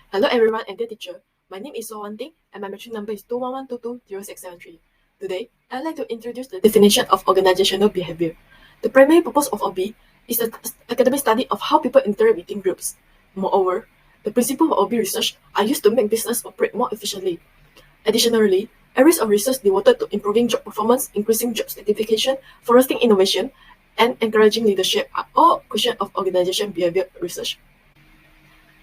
Hello everyone and dear teacher. My name is Sowanting and my metric number is 211220673. Today, I'd like to introduce the definition of organizational behavior. The primary purpose of OB is the academic study of how people interact within groups. Moreover, the principles of OB research are used to make business operate more efficiently. Additionally, areas of research devoted to improving job performance, increasing job certification, fostering innovation, and encouraging leadership are all questions of organization behavior research.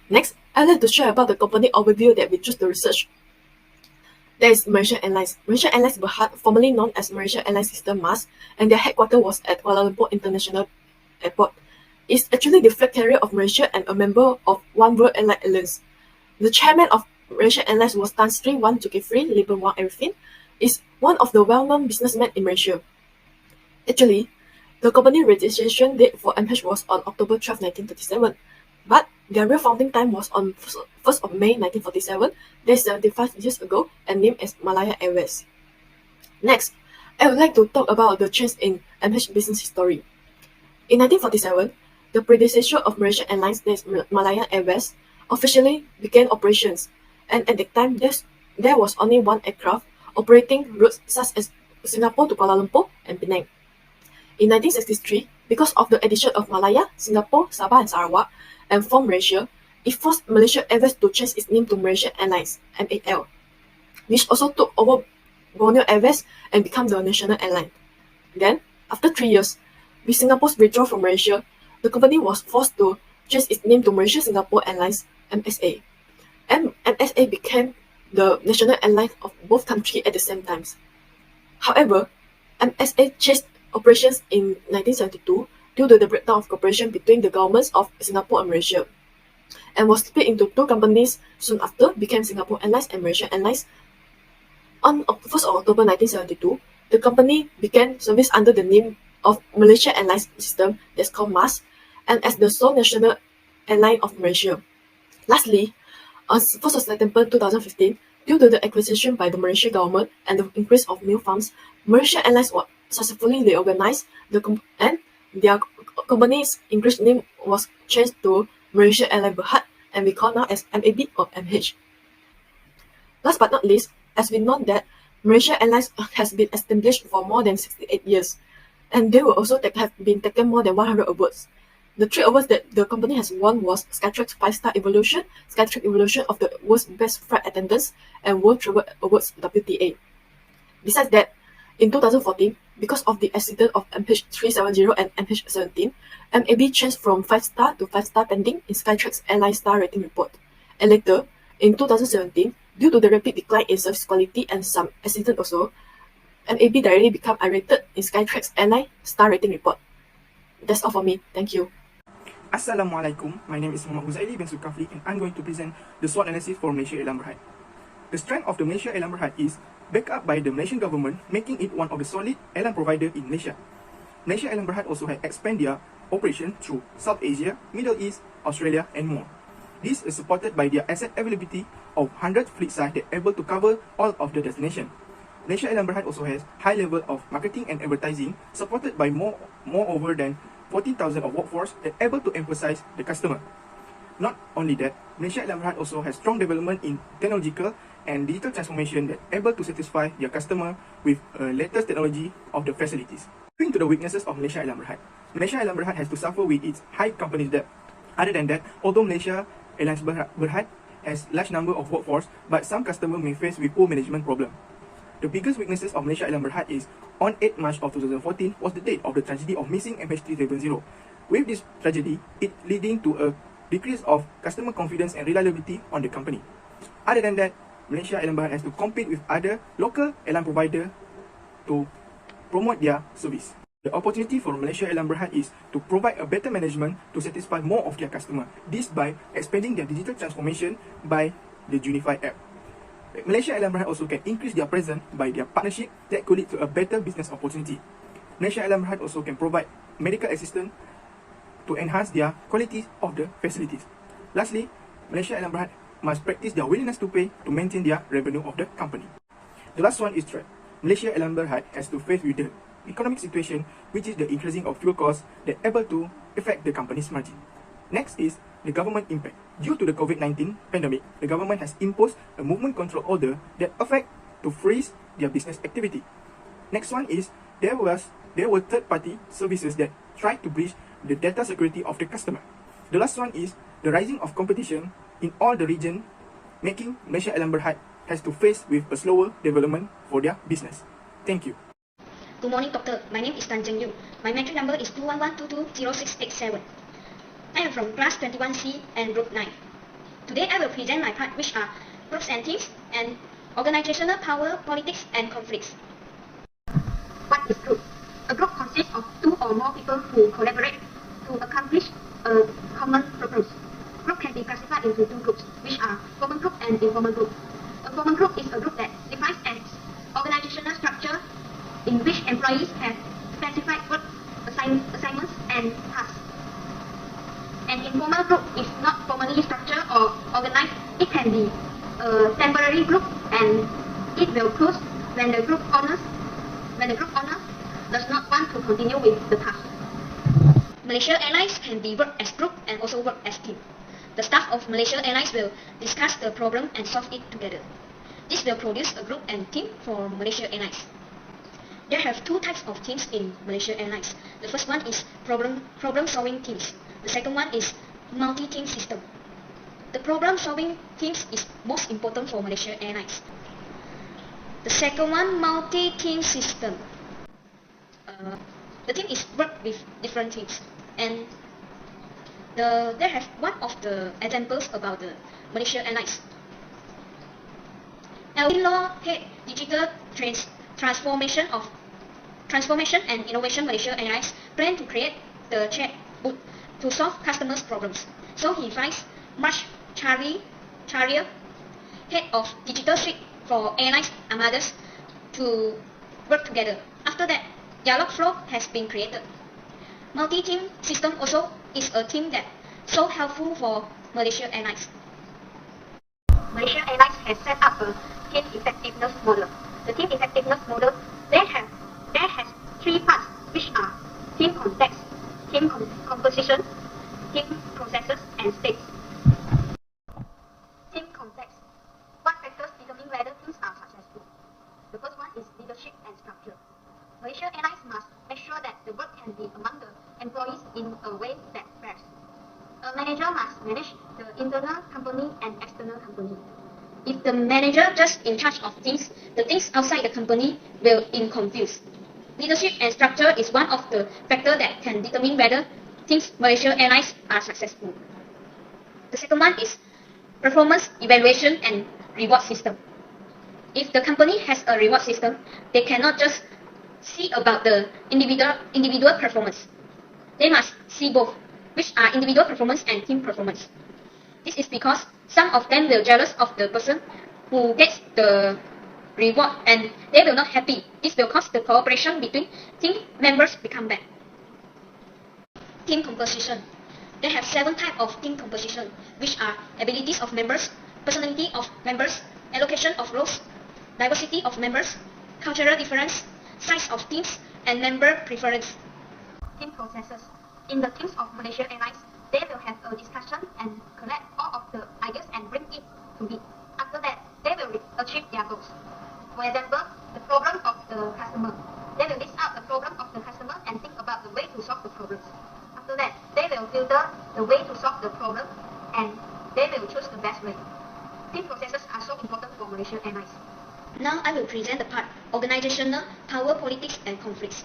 Next, I'd like to share about the company overview that we choose to research. There is Malaysia Airlines. Malaysia Airlines Berhad, formerly known as Malaysia Airlines System MAS, and their headquarters was at Kuala Lumpur International Airport. It's actually the flag carrier of Malaysia and a member of One World Airline Alliance. The chairman of Malaysia Airlines was Tan Sri Wan Zulkifli Lieban Wang Arifin, is one of the well-known businessmen in Malaysia. Actually, the company registration date for MH was on October 12, 1937, but their real founding time was on 1st of May 1947, that's 75 years ago, and named as Malaya Airways. Next, I would like to talk about the change in MH business history. In 1947, the predecessor of Malaysia Airlines, that's Malaya Airways, officially began operations, and at that time there was only one aircraft operating routes such as Singapore to Kuala Lumpur and Penang. In 1963, because of the addition of Malaya, Singapore, Sabah and Sarawak, and formed Malaysia, it forced Malaysia Airways to change its name to Malaysia Airlines (MAL), which also took over Borneo Airways and became the national airline. Then, after 3 years, with Singapore's withdrawal from Malaysia, the company was forced to change its name to Malaysia Singapore Airlines (MSA). MSA became the national airline of both countries at the same time. However, MSA changed operations in 1972 due to the breakdown of cooperation between the governments of Singapore and Malaysia, and was split into two companies soon after, became Singapore Airlines and Malaysia Airlines. On 1st of October 1972, the company began service under the name of Malaysia Airlines System, that's called MAS, and as the sole national airline of Malaysia. Lastly, on 1st of September 2015, due to the acquisition by the Malaysian government and the increase of new funds, Malaysia Airlines was successfully reorganized, and their company's English name was changed to Malaysia Airlines Berhad, and we call now as MAB or MH. Last but not least, as we know that Malaysia Airlines has been established for more than 68 years, and they will also have been taken more than 100 awards. The 3 awards that the company has won was Skytrax 5-Star Evolution, Skytrax Evolution of the World's Best Flight Attendants, and World Travel Awards WTA. Besides that, in 2014, because of the accident of MH370 and MH17, MAB changed from 5-star to 5-star pending in Skytrax Airline Star Rating Report. And later, in 2017, due to the rapid decline in service quality and some accident also, MAB directly became unrated in Skytrax Airline Star Rating Report. That's all for me. Thank you. Assalamualaikum, my name is Muhammad Huzaili bin Zulkifli and I'm going to present the SWOT analysis for Malaysia Airlines Berhad. The strength of the Malaysia Airlines Berhad is backed up by the Malaysian government, making it one of the solid airline provider in Malaysia. Malaysia Airlines Berhad also has expanded their operation through South Asia, Middle East, Australia and more. This is supported by their asset availability of 100 fleet size that able to cover all of the destination. Malaysia Airlines Berhad also has high level of marketing and advertising, supported by more over than 14,000 of workforce that able to emphasize the customer. Not only that, Malaysia Airlines Berhad also has strong development in technological and digital transformation that able to satisfy their customer with latest technology of the facilities. Moving to the weaknesses of Malaysia Airlines Berhad. Malaysia Airlines Berhad has to suffer with its high company debt. Other than that, although Malaysia Airlines Berhad has large number of workforce, but some customers may face with poor management problem. The biggest weaknesses of Malaysia Airlines Berhad is on 8 March of 2014 was the date of the tragedy of missing MH370. With this tragedy, it leading to a decrease of customer confidence and reliability on the company. Other than that, Malaysia Airlines Berhad has to compete with other local airline provider to promote their service. The opportunity for Malaysia Airlines Berhad is to provide a better management to satisfy more of their customer. This by expanding their digital transformation by the Unified app. Malaysia Airlines Berhad also can increase their presence by their partnership that could lead to a better business opportunity. Malaysia Airlines Berhad also can provide medical assistance to enhance their quality of the facilities. Lastly, Malaysia Airlines Berhad must practice their willingness to pay to maintain their revenue of the company. The last one is threat. Malaysia Airlines Berhad has to face with the economic situation, which is the increasing of fuel costs that able to affect the company's margin. Next is the government impact. Due to the COVID-19 pandemic, the government has imposed a movement control order that affect to freeze their business activity. Next one is there were third-party services that tried to breach the data security of the customer. The last one is the rising of competition in all the region, making Malaysia Airline Berhad has to face with a slower development for their business. Thank you. Good morning, doctor. My name is Tan Zheng Yu. My metric number is 211220687. I am from class 21C and group 9. Today I will present my part, which are groups and teams and organizational power, politics and conflicts. What is group? A group consists of two or more people who collaborate to accomplish a common purpose. Group can be classified into two groups, which are formal group and informal group. A formal group is a group that defines an organizational structure in which employees have specified work assignments and tasks. An informal group is not formally structured or organized. It can be a temporary group and it will close when the group owner does not want to continue with the task. Malaysia Airlines can be worked as group and also work as team. The staff of Malaysia Airlines will discuss the problem and solve it together. This will produce a group and team for Malaysia Airlines. There have two types of teams in Malaysia Airlines. The first one is problem-solving teams. The second one is multi-team system. The problem-solving teams is most important for Malaysia Airlines. The second one, multi-team system. The team is work with different teams, and there have one of the examples about the Malaysia Airlines. Alvin Law head digital transformation and innovation Malaysia Airlines plan to create the chatbot to solve customers' problems. So he finds Marsh Charrier, head of digital suite for airlines armadas, to work together. After that, Dialogflow has been created. Multi-team system also is a team that so helpful for Malaysia Airlines. Malaysia Airlines has set up a team effectiveness model. The team effectiveness model there has three parts, which are team context, team composition, team processes, and states. Team context. What factors determine whether teams are successful? The first one is leadership and structure. Malaysia Airlines must make sure that the work can be among the employees in a way that fares. A manager must manage the internal company and external company. If the manager just in charge of things, the things outside the company will be confused. Leadership and structure is one of the factors that can determine whether teams Malaysia Airlines are successful. The second one is performance evaluation and reward system. If the company has a reward system, they cannot just see about the individual performance. They must see both, which are individual performance and team performance. This is because some of them will jealous of the person who gets the reward and they will not happy. This will cause the cooperation between team members become bad. Team composition. They have 7 types of team composition, which are abilities of members, personality of members, allocation of roles, diversity of members, cultural difference, size of teams, and member preference. Team processes. In the teams of Malaysia Airlines, they will have a discussion and collect all of the ideas and bring it to it. After that, they will achieve their goals. For example, the problem of the customer. They will list out the problem of the customer and think about the way to solve the problems. After that, they will filter the way to solve the problem and they will choose the best way. Team processes are so important for Malaysia Airlines. Now I will present the part organizational power, politics and conflicts.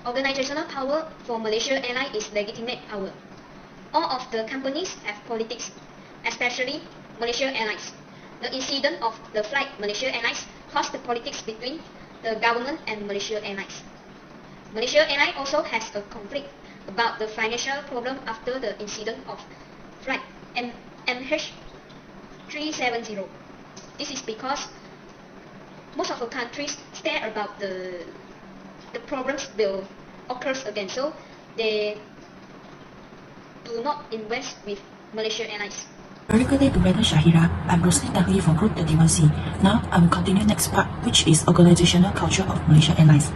Organizational power for Malaysia Airlines is legitimate power. All of the companies have politics, especially Malaysia Airlines. The incident of the flight Malaysia Airlines caused the politics between the government and Malaysia Airlines. Malaysia Airlines also has a conflict about the financial problem after the incident of flight MH370. This is because most of the countries stare about the problems will occur again, so they do not invest with Malaysia Airlines. Very good day to Madam Shahira. I'm Rosalie Dudley from Group 31C. Now I will continue next part, which is organizational culture of Malaysia Airlines.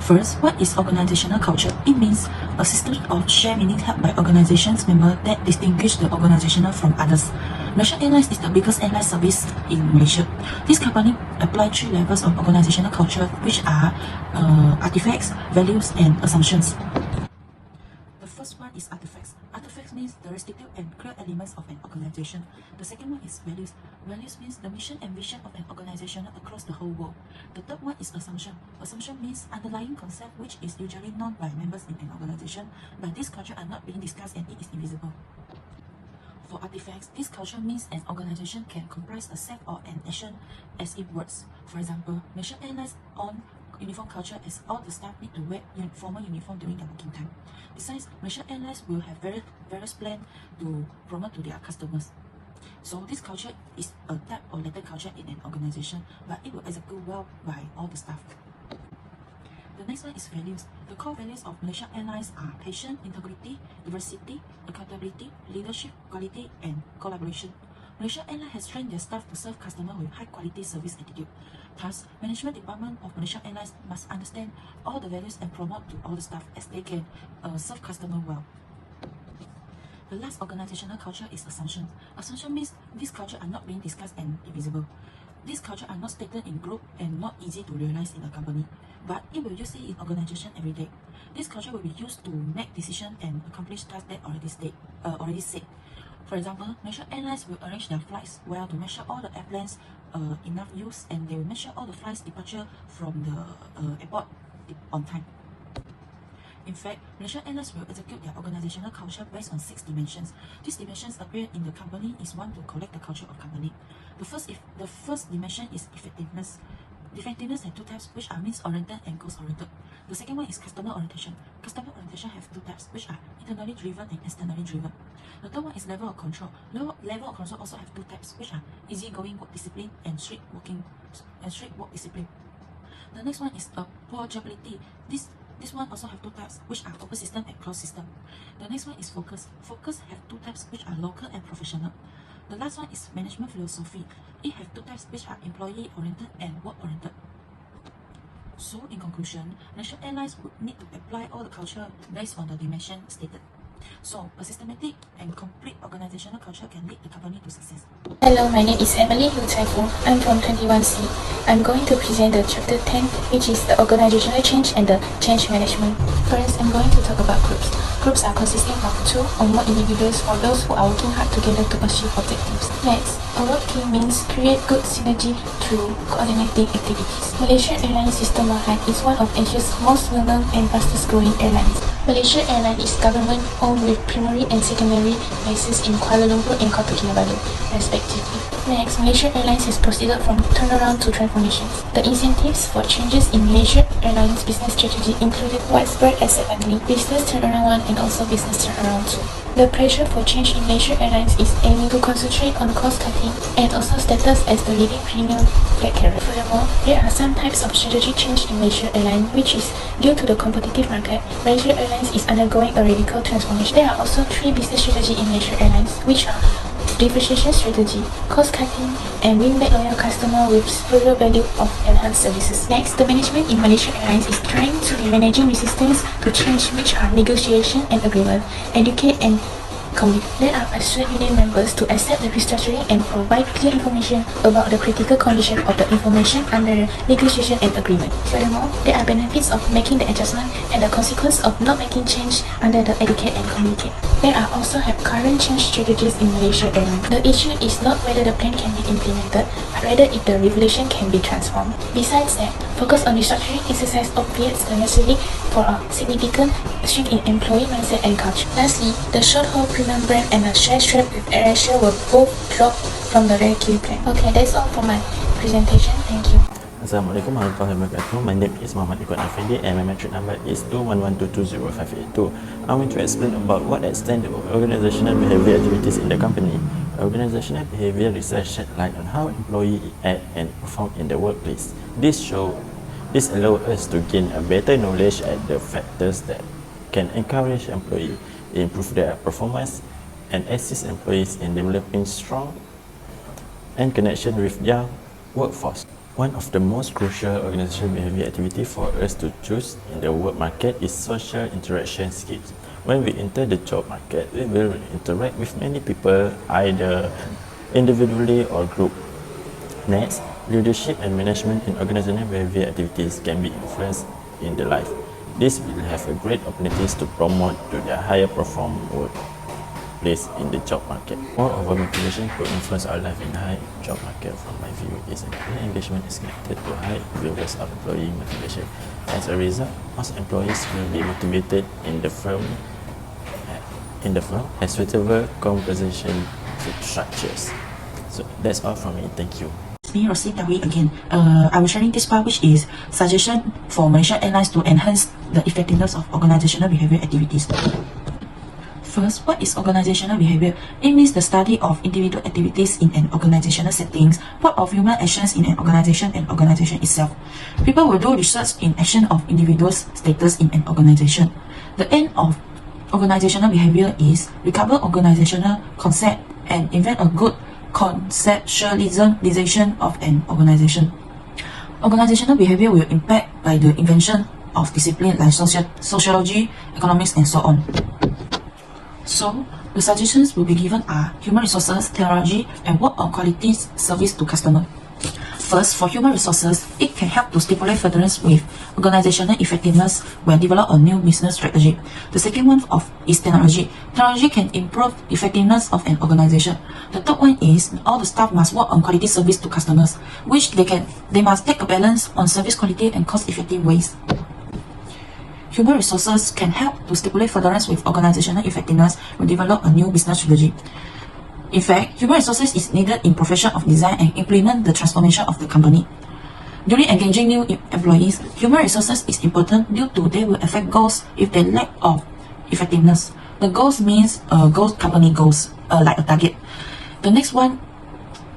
First, what is organizational culture? It means a system of shared meaning held by organizations members that distinguish the organizational from others. Malaysia Airlines is the biggest airline service in Malaysia. This company applies 3 levels of organizational culture, which are artifacts, values, and assumptions. The first one is artifacts. Artifacts means the restrictive and clear elements of an organization. The second one is values. Values means the mission and vision of an organization across the whole world. The third one is assumption. Assumption means underlying concept which is usually known by members in an organization, but these cultures are not being discussed and it is invisible. For artifacts, this culture means an organization can comprise a set or an action as it works. For example, Malaysia Airlines own uniform culture as all the staff need to wear formal uniform during their working time. Besides, Malaysia Airlines will have various plans to promote to their customers. So this culture is a type or latent culture in an organization, but it will execute well by all the staff. The next one is values. The core values of Malaysia Airlines are passion, integrity, diversity, accountability, leadership, quality, and collaboration. Malaysia Airlines has trained their staff to serve customers with high-quality service attitude. Thus, management department of Malaysia Airlines must understand all the values and promote to all the staff as they can serve customers well. The last organizational culture is assumption. Assumption means these cultures are not being discussed and invisible. These cultures are not stated in group and not easy to realize in a company, but it will use it in organization every day. This culture will be used to make decisions and accomplish tasks that already said. For example, Malaysia Airlines will arrange their flights well to make sure all the airplanes enough use, and they will make sure all the flights departure from the airport on time. In fact, Malaysia Airlines will execute their organizational culture based on 6 dimensions. These dimensions appear in the company is one to collect the culture of company. The first dimension is effectiveness. Effectiveness has 2 types, which are means-oriented and goals-oriented. The second one is customer orientation. Customer orientation has 2 types, which are internally driven and externally driven. The third one is level of control. Level of control also have 2 types, which are easygoing work discipline and strict work discipline. The next one is approachability. This one also have 2 types, which are open system and closed system. The next one is focus. Focus have 2 types, which are local and professional. The last one is management philosophy. It have 2 types, which are employee-oriented and work-oriented. So, in conclusion, Malaysia Airlines would need to apply all the culture based on the dimension stated. So, a systematic and complete organizational culture can lead the company to success. Hello, my name is Emily Hu Taifu. I'm from 21C. I'm going to present the chapter 10, which is the organizational change and the change management. First, I'm going to talk about groups. Groups are consisting of 2 or more individuals or those who are working hard together to achieve objectives. Next, a work team means create good synergy through coordinating activities. Malaysia Airlines System Berhad is one of Asia's most well-known and fastest growing airlines. Malaysia Airlines is government-owned with primary and secondary bases in Kuala Lumpur and Kota Kinabalu, respectively. Next, Malaysia Airlines has proceeded from turnaround to transformations. The incentives for changes in Malaysia Airlines business strategy included widespread asset bundling, business turnaround 1 and also business turnaround 2. The pressure for change in Malaysia Airlines is aiming to concentrate on cost cutting and also status as the leading premium flag carrier. Furthermore, there are some types of strategic change in Malaysia Airlines, which is due to the competitive market. Malaysia Airlines is undergoing a radical transformation. There are also 3 business strategies in Malaysia Airlines, which are differentiation strategy, cost cutting, and win back loyal customer with further value of enhanced services. Next, the management in Malaysia Airlines is trying to be managing resistance to change, which are negotiation and agreement, educate and commit. Let us persuade union members to accept the restructuring and provide clear information about the critical condition of the information under the negotiation and agreement. Furthermore, there are benefits of making the adjustment and the consequence of not making change under the educate and communicate. There are also have current change strategies in Malaysia Airlines. The issue is not whether the plan can be implemented, but rather if the regulation can be transformed. Besides that, focus on restructuring exercise obviates the necessity for a significant shift in employee mindset and culture. Lastly, the short-haul premium brand and the share strap with AirAsia will both drop from the regular plan. Okay, that's all for my presentation. Thank you. Assalamualaikum warahmatullahi wabarakatuh. My name is Muhammad Iqbal Afidi and my metric number is 211220582. I want to explain about what extent the organizational behavior activities in the company. Organizational behavior research shed light on how employees act and perform in the workplace. This allows us to gain a better knowledge at the factors that can encourage employees, improve their performance, and assist employees in developing strong and connection with their workforce. One of the most crucial organizational behavior activity for us to choose in the work market is social interaction skills. When we enter the job market, we will interact with many people, either individually or group. Next, leadership and management in organizational behavior activities can be influenced in the life. This will have a great opportunities to promote to their higher perform workplace in the job market. Moreover, motivation could influence our life in high job market. From my view, is employee engagement is connected to high levels of employee motivation. As a result, most employees will be motivated in the firm as suitable compensation structures. So that's all from me. Thank you. It's me, Rosie Dawi again. I was sharing this part, which is suggestion for Malaysia Airlines to enhance the effectiveness of organizational behavior activities. First, what is organizational behavior? It means the study of individual activities in an organizational settings, part of human actions in an organization and organization itself. People will do research in action of individuals' status in an organization. The aim of organizational behavior is recover organizational concept and invent a good conceptualization of an organization. Organizational behavior will impact by the invention of disciplines like sociology, economics, and so on. So, the suggestions will be given are human resources, technology, and work on quality service to customer. First, for human resources, it can help to stimulate furtherance with organizational effectiveness when develop a new business strategy. The second one is technology. Technology can improve effectiveness of an organization. The third one is all the staff must work on quality service to customers, which they must take a balance on service quality and cost-effective ways. Human resources can help to stimulate furtherance with organizational effectiveness when develop a new business strategy. In fact, human resources is needed in profession of design and implement the transformation of the company. During engaging new employees, human resources is important due to they will affect goals if they lack of effectiveness. The goals means company goals, like a target. The next one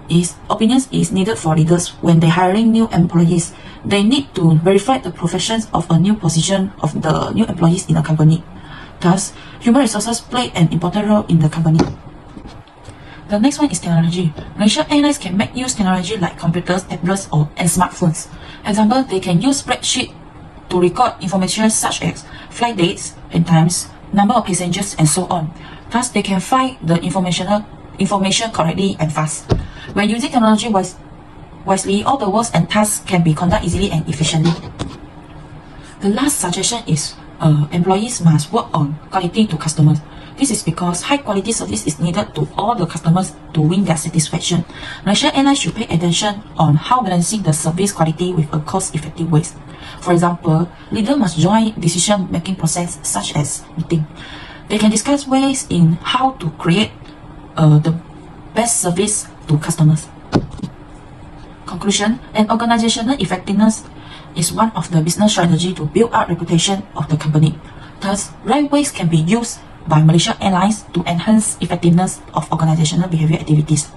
is opinions is needed for leaders when they hiring new employees. They need to verify the professions of a new position of the new employees in a company. Thus, human resources play an important role in the company. The next one is technology. Malaysia Airlines can make use technology like computers, tablets, and smartphones. Example, they can use spreadsheet to record information such as flight dates and times, number of passengers, and so on. Thus, they can find the information correctly and fast. When using technology wisely, all the works and tasks can be conducted easily and efficiently. The last suggestion is employees must work on quality to customers. This is because high quality service is needed to all the customers to win their satisfaction. Malaysia Airlines should pay attention on how balancing the service quality with a cost-effective ways. For example, leaders must join decision-making process such as meeting. They can discuss ways in how to create the best service to customers. Conclusion, an organizational effectiveness is one of the business strategy to build up reputation of the company. Thus, right ways can be used by Malaysia Airlines to enhance effectiveness of organizational behavior activities.